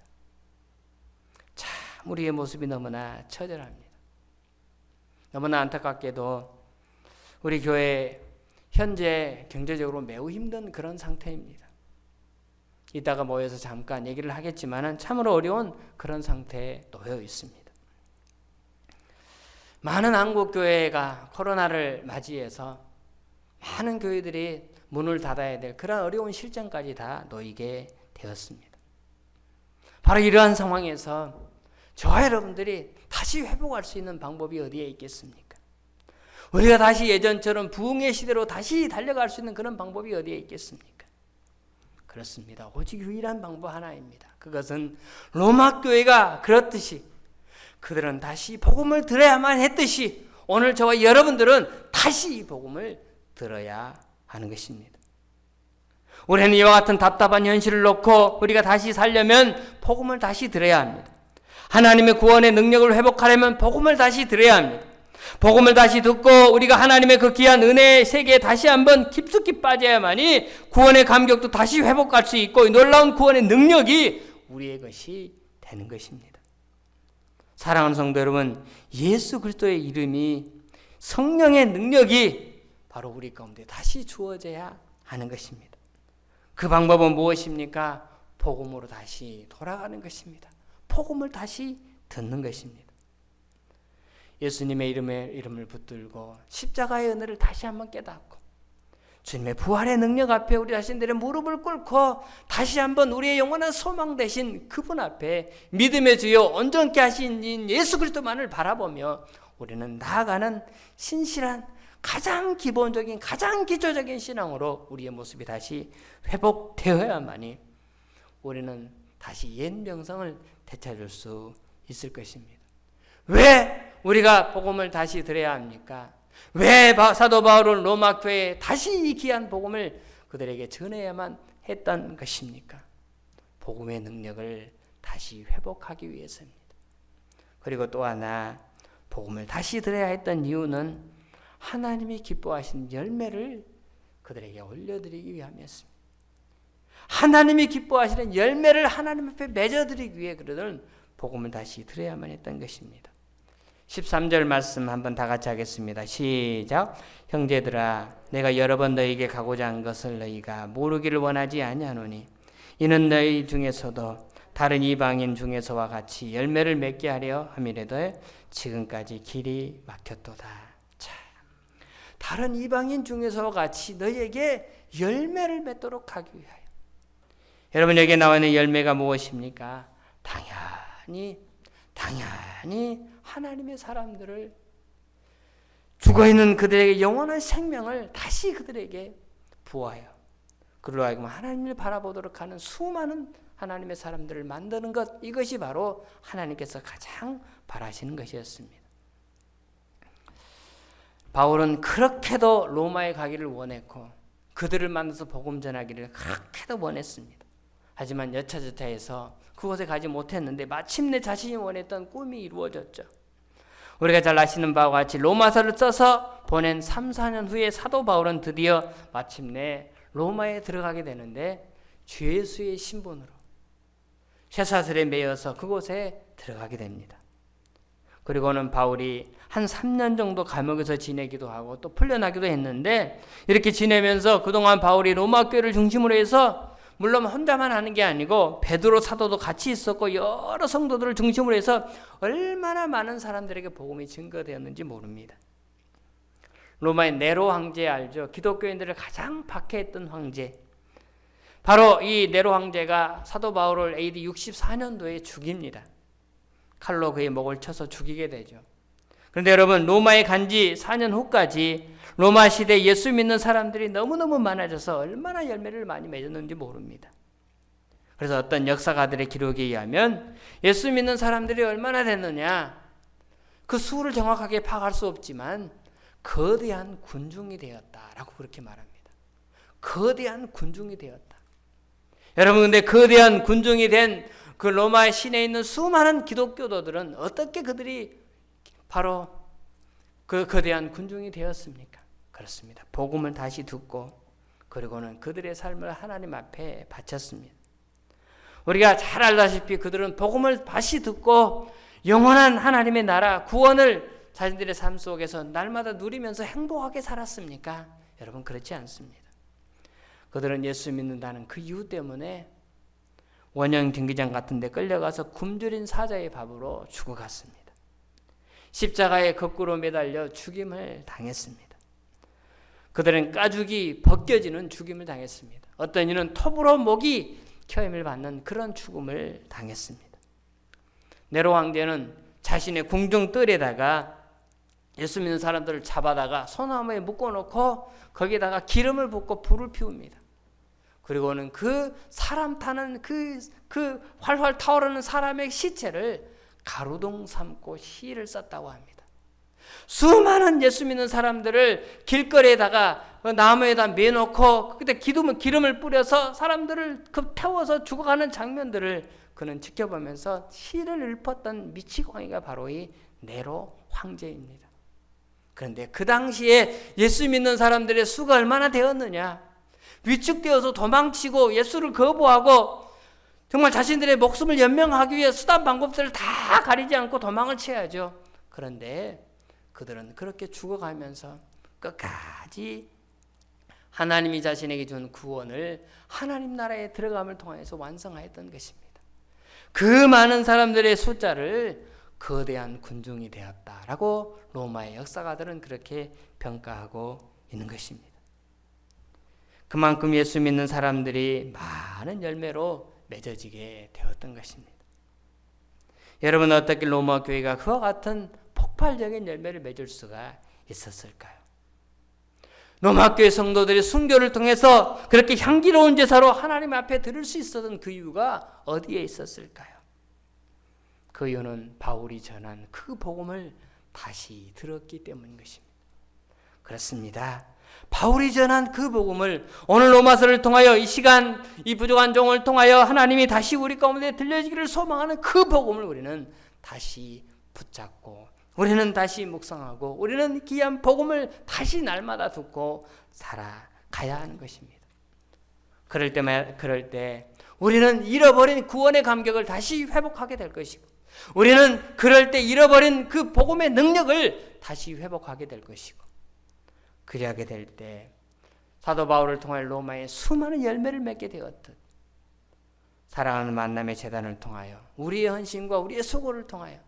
참 우리의 모습이 너무나 처절합니다. 너무나 안타깝게도 우리 교회 현재 경제적으로 매우 힘든 그런 상태입니다. 이따가 모여서 잠깐 얘기를 하겠지만 참으로 어려운 그런 상태에 놓여 있습니다. 많은 한국교회가 코로나를 맞이해서 많은 교회들이 문을 닫아야 될 그런 어려운 실정까지 다 놓이게 되었습니다. 바로 이러한 상황에서 저와 여러분들이 다시 회복할 수 있는 방법이 어디에 있겠습니까? 우리가 다시 예전처럼 부흥의 시대로 다시 달려갈 수 있는 그런 방법이 어디에 있겠습니까? 그렇습니다. 오직 유일한 방법 하나입니다. 그것은 로마 교회가 그렇듯이 그들은 다시 복음을 들어야만 했듯이 오늘 저와 여러분들은 다시 이 복음을 들어야 하는 것입니다. 우리는 이와 같은 답답한 현실을 놓고 우리가 다시 살려면 복음을 다시 들어야 합니다. 하나님의 구원의 능력을 회복하려면 복음을 다시 들어야 합니다. 복음을 다시 듣고 우리가 하나님의 그 귀한 은혜의 세계에 다시 한번 깊숙이 빠져야만이 구원의 감격도 다시 회복할 수 있고 놀라운 구원의 능력이 우리의 것이 되는 것입니다. 사랑하는 성도 여러분, 예수 그리스도의 이름이 성령의 능력이 바로 우리 가운데 다시 주어져야 하는 것입니다. 그 방법은 무엇입니까? 복음으로 다시 돌아가는 것입니다. 복음을 다시 듣는 것입니다. 예수님의 이름을 붙들고 십자가의 은혜를 다시 한번 깨닫고 주님의 부활의 능력 앞에 우리 자신들의 무릎을 꿇고 다시 한번 우리의 영원한 소망 되신 그분 앞에 믿음의 주여 온전케 하신 예수 그리스도만을 바라보며 우리는 나아가는 신실한 가장 기본적인 가장 기초적인 신앙으로 우리의 모습이 다시 회복되어야만이 우리는 다시 옛 명성을 되찾을 수 있을 것입니다. 왜 우리가 복음을 다시 들어야 합니까? 왜 사도 바울은 로마 교회에 다시 이 귀한 복음을 그들에게 전해야만 했던 것입니까? 복음의 능력을 다시 회복하기 위해서입니다. 그리고 또 하나 복음을 다시 들어야 했던 이유는 하나님이 기뻐하시는 열매를 그들에게 올려드리기 위함이었습니다. 하나님이 기뻐하시는 열매를 하나님 앞에 맺어드리기 위해 그들은 복음을 다시 들어야만 했던 것입니다. 13절 말씀 한번 다 같이 하겠습니다. 시작. 형제들아 내가 여러 번 너희에게 가고자 한 것을 너희가 모르기를 원하지 아니하노니 이는 너희 중에서도 다른 이방인 중에서와 같이 열매를 맺게 하려 함이라도 지금까지 길이 막혔도다. 자, 다른 이방인 중에서와 같이 너희에게 열매를 맺도록 하기 위하여. 여러분 여기에 나와 있는 열매가 무엇입니까? 당연히 하나님의 사람들을 죽어있는 그들에게 영원한 생명을 다시 그들에게 부어요. 그로 하여금 하나님을 바라보도록 하는 수많은 하나님의 사람들을 만드는 것, 이것이 바로 하나님께서 가장 바라시는 것이었습니다. 바울은 그렇게도 로마에 가기를 원했고 그들을 만나서 복음 전하기를 그렇게도 원했습니다. 하지만 여차저차해서 그곳에 가지 못했는데 마침내 자신이 원했던 꿈이 이루어졌죠. 우리가 잘 아시는 바와 같이 로마서를 써서 보낸 3, 4년 후에 사도 바울은 드디어 마침내 로마에 들어가게 되는데 주 예수의 신분으로 쇠사슬에 매여서 그곳에 들어가게 됩니다. 그리고는 바울이 한 3년 정도 감옥에서 지내기도 하고 또 풀려나기도 했는데 이렇게 지내면서 그동안 바울이 로마 교회를 중심으로 해서 물론 혼자만 하는 게 아니고 베드로 사도도 같이 있었고 여러 성도들을 중심으로 해서 얼마나 많은 사람들에게 복음이 증거되었는지 모릅니다. 로마의 네로 황제 알죠? 기독교인들을 가장 박해했던 황제. 바로 이 네로 황제가 사도 바울을 AD 64년도에 죽입니다. 칼로 그의 목을 쳐서 죽이게 되죠. 그런데 여러분 로마에 간 지 4년 후까지 로마 시대 예수 믿는 사람들이 너무너무 많아져서 얼마나 열매를 많이 맺었는지 모릅니다. 그래서 어떤 역사가들의 기록에 의하면 예수 믿는 사람들이 얼마나 됐느냐 그 수를 정확하게 파악할 수 없지만 거대한 군중이 되었다라고 그렇게 말합니다. 거대한 군중이 되었다. 여러분 근데 거대한 군중이 된 그 로마 시내에 있는 수많은 기독교도들은 어떻게 그들이 바로 그 거대한 군중이 되었습니까? 그렇습니다. 복음을 다시 듣고 그리고는 그들의 삶을 하나님 앞에 바쳤습니다. 우리가 잘 알다시피 그들은 복음을 다시 듣고 영원한 하나님의 나라 구원을 자신들의 삶 속에서 날마다 누리면서 행복하게 살았습니까? 여러분 그렇지 않습니다. 그들은 예수 믿는다는 그 이유 때문에 원형 경기장 같은 데 끌려가서 굶주린 사자의 밥으로 죽어갔습니다. 십자가에 거꾸로 매달려 죽임을 당했습니다. 그들은 가죽이 벗겨지는 죽임을 당했습니다. 어떤 이는 톱으로 목이 켜임을 받는 그런 죽음을 당했습니다. 네로 황제는 자신의 궁중 뜰에다가 예수 믿는 사람들을 잡아다가 소나무에 묶어놓고 거기에다가 기름을 붓고 불을 피웁니다. 그리고는 그 사람 타는 그 활활 타오르는 사람의 시체를 가루등 삼고 시를 썼다고 합니다. 수많은 예수 믿는 사람들을 길거리에다가 나무에다 매놓고 그때 기름을 뿌려서 사람들을 태워서 죽어가는 장면들을 그는 지켜보면서 시를 읊었던 미치광이가 바로 이 네로 황제입니다. 그런데 그 당시에 예수 믿는 사람들의 수가 얼마나 되었느냐? 위축되어서 도망치고 예수를 거부하고 정말 자신들의 목숨을 연명하기 위해 수단 방법들을 다 가리지 않고 도망을 쳐야죠. 그런데 그들은 그렇게 죽어가면서 끝까지 하나님이 자신에게 준 구원을 하나님 나라에 들어감을 통해서 완성하였던 것입니다. 그 많은 사람들의 숫자를 거대한 군중이 되었다라고 로마의 역사가들은 그렇게 평가하고 있는 것입니다. 그만큼 예수 믿는 사람들이 많은 열매로 맺어지게 되었던 것입니다. 여러분 어떻게 로마 교회가 그와 같은 폭발적인 열매를 맺을 수가 있었을까요? 로마교회 성도들이 순교를 통해서 그렇게 향기로운 제사로 하나님 앞에 드릴 수 있었던 그 이유가 어디에 있었을까요? 그 이유는 바울이 전한 그 복음을 다시 들었기 때문인 것입니다. 그렇습니다. 바울이 전한 그 복음을 오늘 로마서를 통하여 이 시간 이 부족한 종을 통하여 하나님이 다시 우리 가운데 들려지기를 소망하는 그 복음을 우리는 다시 붙잡고 우리는 다시 묵상하고 우리는 귀한 복음을 다시 날마다 듣고 살아가야 하는 것입니다. 그럴 때 우리는 잃어버린 구원의 감격을 다시 회복하게 될 것이고 우리는 그럴 때 잃어버린 그 복음의 능력을 다시 회복하게 될 것이고 그리하게 될 때 사도 바울을 통해 로마에 수많은 열매를 맺게 되었듯 사랑하는 만남의 재단을 통하여 우리의 헌신과 우리의 수고를 통하여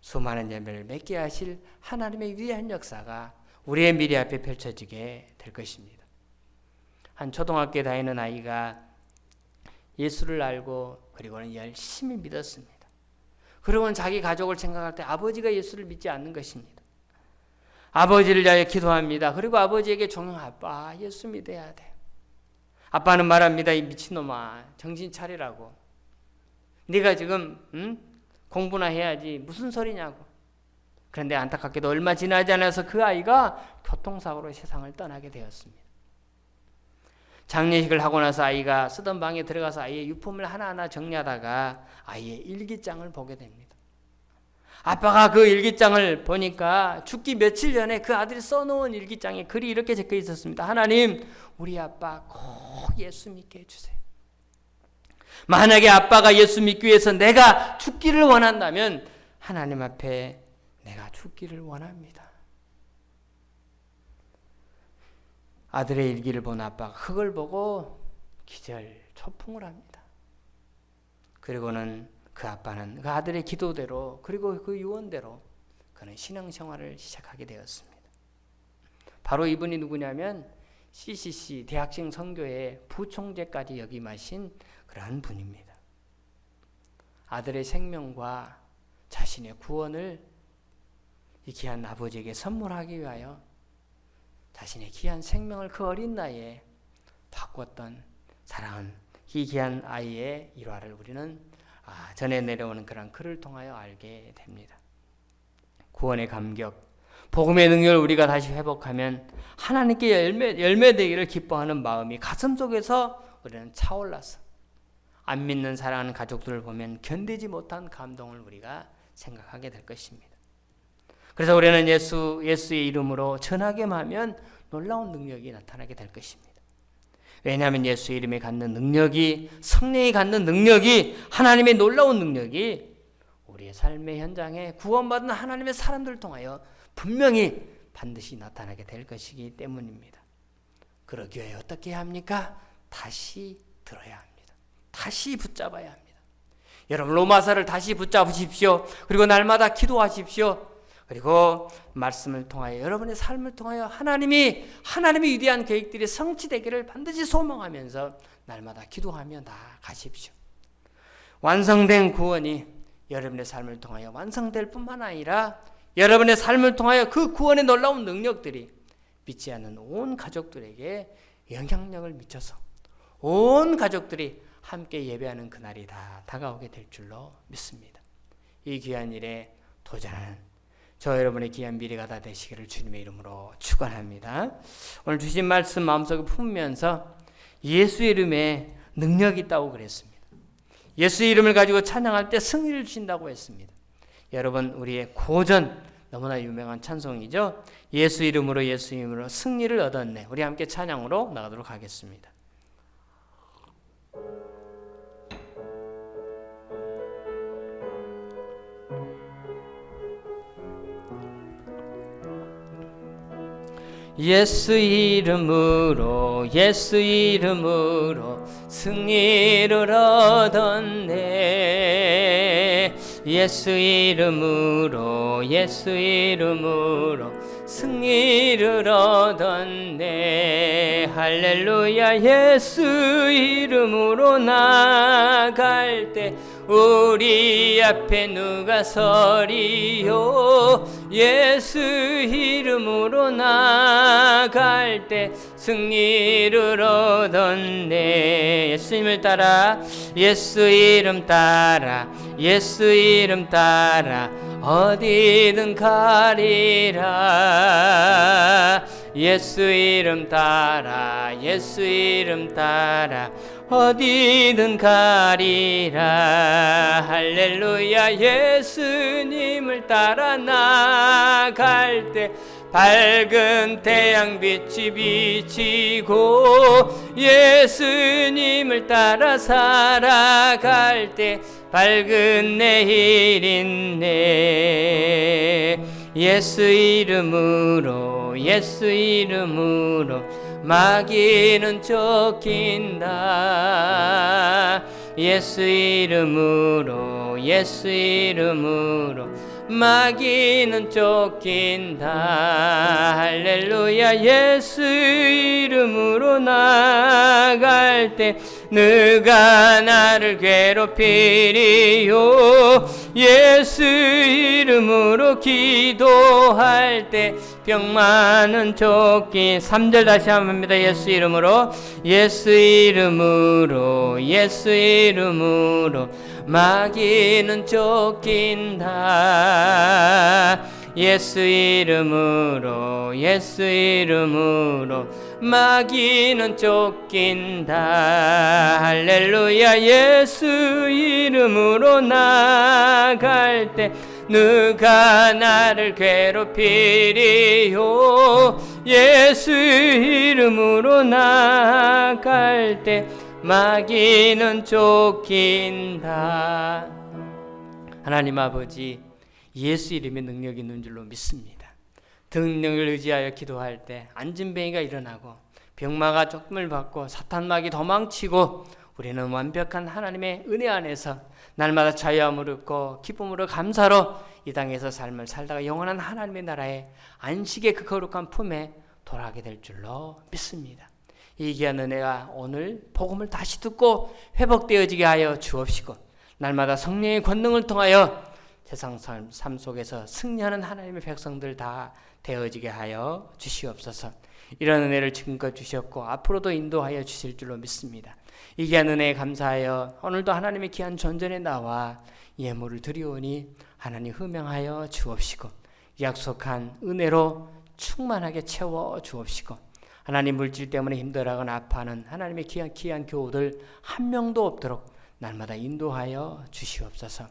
수많은 열매를 맺게 하실 하나님의 위대한 역사가 우리의 미래 앞에 펼쳐지게 될 것입니다. 한 초등학교에 다니는 아이가 예수를 알고 그리고는 열심히 믿었습니다. 그리고는 자기 가족을 생각할 때 아버지가 예수를 믿지 않는 것입니다. 아버지를 위하여 기도합니다. 그리고 아버지에게 아빠 예수 믿어야 돼. 아빠는 말합니다. 이 미친놈아 정신 차리라고. 네가 지금 공부나 해야지 무슨 소리냐고. 그런데 안타깝게도 얼마 지나지 않아서 그 아이가 교통사고로 세상을 떠나게 되었습니다. 장례식을 하고 나서 아이가 쓰던 방에 들어가서 아이의 유품을 하나하나 정리하다가 아이의 일기장을 보게 됩니다. 아빠가 그 일기장을 보니까 죽기 며칠 전에 그 아들이 써놓은 일기장에 글이 이렇게 적혀 있었습니다. 하나님, 우리 아빠 꼭 예수 믿게 해주세요. 만약에 아빠가 예수 믿기 위해서 내가 죽기를 원한다면 하나님 앞에 내가 죽기를 원합니다. 아들의 일기를 본 아빠가 그걸 보고 기절초풍을 합니다. 그리고는 그 아빠는 그 아들의 기도대로 그리고 그 유언대로 그는 신앙생활을 시작하게 되었습니다. 바로 이분이 누구냐면 CCC 대학생 선교회 부총재까지 역임하신 그러한 분입니다. 아들의 생명과 자신의 구원을 이 귀한 아버지에게 선물하기 위하여 자신의 귀한 생명을 그 어린 나이에 바꿨던 사랑하는 이 귀한 아이의 일화를 우리는 전해 내려오는 그런 글을 통하여 알게 됩니다. 구원의 감격, 복음의 능력을 우리가 다시 회복하면 하나님께 열매되기를 기뻐하는 마음이 가슴속에서 우리는 차올라서 안 믿는 사랑하는 가족들을 보면 견디지 못한 감동을 우리가 생각하게 될 것입니다. 그래서 우리는 예수의 이름으로 전하기만 하면 놀라운 능력이 나타나게 될 것입니다. 왜냐하면 예수의 이름에 갖는 능력이, 성령이 갖는 능력이, 하나님의 놀라운 능력이 우리의 삶의 현장에 구원받은 하나님의 사람들을 통하여 분명히 반드시 나타나게 될 것이기 때문입니다. 그러기 위해 어떻게 해야 합니까? 다시 들어야 합니다. 다시 붙잡아야 합니다. 여러분 로마서를 다시 붙잡으십시오. 그리고 날마다 기도하십시오. 그리고 말씀을 통하여 여러분의 삶을 통하여 하나님의 위대한 계획들이 성취되기를 반드시 소망하면서 날마다 기도하며 나아가십시오. 완성된 구원이 여러분의 삶을 통하여 완성될 뿐만 아니라 여러분의 삶을 통하여 그 구원의 놀라운 능력들이 믿지 않는 온 가족들에게 영향력을 미쳐서 온 가족들이 함께 예배하는 그날이 다 다가오게 될 줄로 믿습니다. 이 귀한 일에 도전하는 저 여러분의 귀한 미래가 다 되시기를 주님의 이름으로 축원합니다. 오늘 주신 말씀 마음속에 품으면서 예수 이름에 능력이 있다고 그랬습니다. 예수 이름을 가지고 찬양할 때 승리를 주신다고 했습니다. 여러분 우리의 고전 너무나 유명한 찬송이죠. 예수 이름으로 승리를 얻었네. 우리 함께 찬양으로 나가도록 하겠습니다. 예수 이름으로 승리를 얻었네. 예수 이름으로 승리를 얻었네. 할렐루야. 예수 이름으로 나갈 때 우리 앞에 누가 서리요. 예수 이름으로 나갈 때 승리를 얻었네. 예수님을 따라 예수 이름 따라 예수 이름 따라 어디든 가리라. 예수 이름 따라 예수 이름 따라 어디든 가리라. 할렐루야. 예수님을 따라 나갈 때 밝은 태양빛이 비치고 예수님을 따라 살아갈 때 밝은 내일 있네. 예수 이름으로 예수 이름으로 마귀는 쫓긴다. 예수 이름으로 예수 이름으로 마귀는 쫓긴다. 할렐루야. 예수 이름으로 나갈 때 누가 나를 괴롭히리요. 예수 이름으로 기도할 때 병만은 쫓긴. 3절 다시 한번 합니다. 예수 이름으로 예수 이름으로 예수 이름으로 마귀는 쫓긴다. 예수 이름으로 예수 이름으로 마귀는 쫓긴다. 할렐루야. 예수 이름으로 나갈 때 누가 나를 괴롭히리요. 예수 이름으로 나갈 때 마귀는 쫓긴다. 하나님 아버지, 예수 이름에 능력이 있는 줄로 믿습니다. 능력을 의지하여 기도할 때 안진뱅이가 일어나고 병마가 쫓김을 받고 사탄마귀 도망치고 우리는 완벽한 하나님의 은혜 안에서 날마다 자유함을 얻고 기쁨으로 감사로 이 땅에서 삶을 살다가 영원한 하나님의 나라의 안식의 그 거룩한 품에 돌아가게 될 줄로 믿습니다. 이 귀한 은혜가 오늘 복음을 다시 듣고 회복되어지게 하여 주옵시고 날마다 성령의 권능을 통하여 세상 삶 속에서 승리하는 하나님의 백성들 다 되어지게 하여 주시옵소서. 이런 은혜를 지금껏 주셨고 앞으로도 인도하여 주실 줄로 믿습니다. 이 귀한 은혜에 감사하여 오늘도 하나님의 귀한 전전에 나와 예물을 드리오니 하나님 흠양하여 주옵시고 약속한 은혜로 충만하게 채워 주옵시고 하나님 물질 때문에 힘들어하거나 아파하는 하나님의 귀한 교우들 한 명도 없도록 날마다 인도하여 주시옵소서.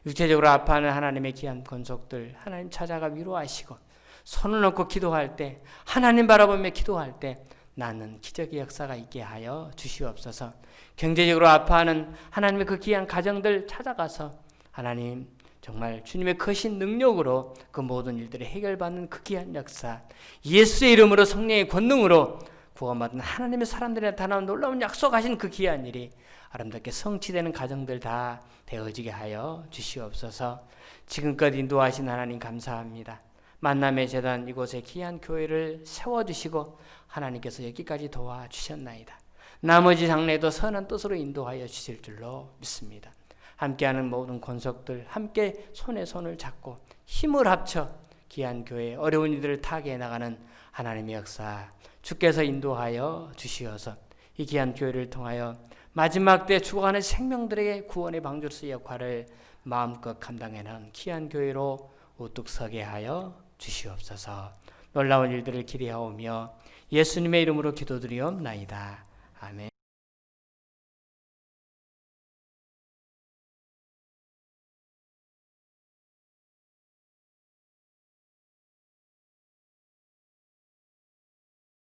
육체적으로 아파하는 하나님의 귀한 권속들 하나님 찾아가 위로하시고 손을 놓고 기도할 때 하나님 바라보며 기도할 때 나는 기적의 역사가 있게 하여 주시옵소서. 경제적으로 아파하는 하나님의 그 귀한 가정들 찾아가서 하나님 정말 주님의 크신 능력으로 그 모든 일들이 해결받는 그 귀한 역사, 예수의 이름으로 성령의 권능으로 구원받은 하나님의 사람들이 나타나는 놀라운 약속하신 그 귀한 일이 아름답게 성취되는 가정들 다 되어지게 하여 주시옵소서. 지금껏 인도하신 하나님 감사합니다. 만남의 재단 이곳에 귀한 교회를 세워주시고 하나님께서 여기까지 도와주셨나이다. 나머지 장래도 선한 뜻으로 인도하여 주실 줄로 믿습니다. 함께하는 모든 권속들 함께 손에 손을 잡고 힘을 합쳐 귀한 교회 어려운 이들을 타게 나가는 하나님의 역사 주께서 인도하여 주시어서 이 귀한 교회를 통하여 마지막 때 죽어가는 생명들에게 구원의 방주로서의 역할을 마음껏 감당해내는 귀한 교회로 우뚝 서게 하여 주시옵소서. 놀라운 일들을 기대하오며 예수님의 이름으로 기도드리옵나이다. 아멘.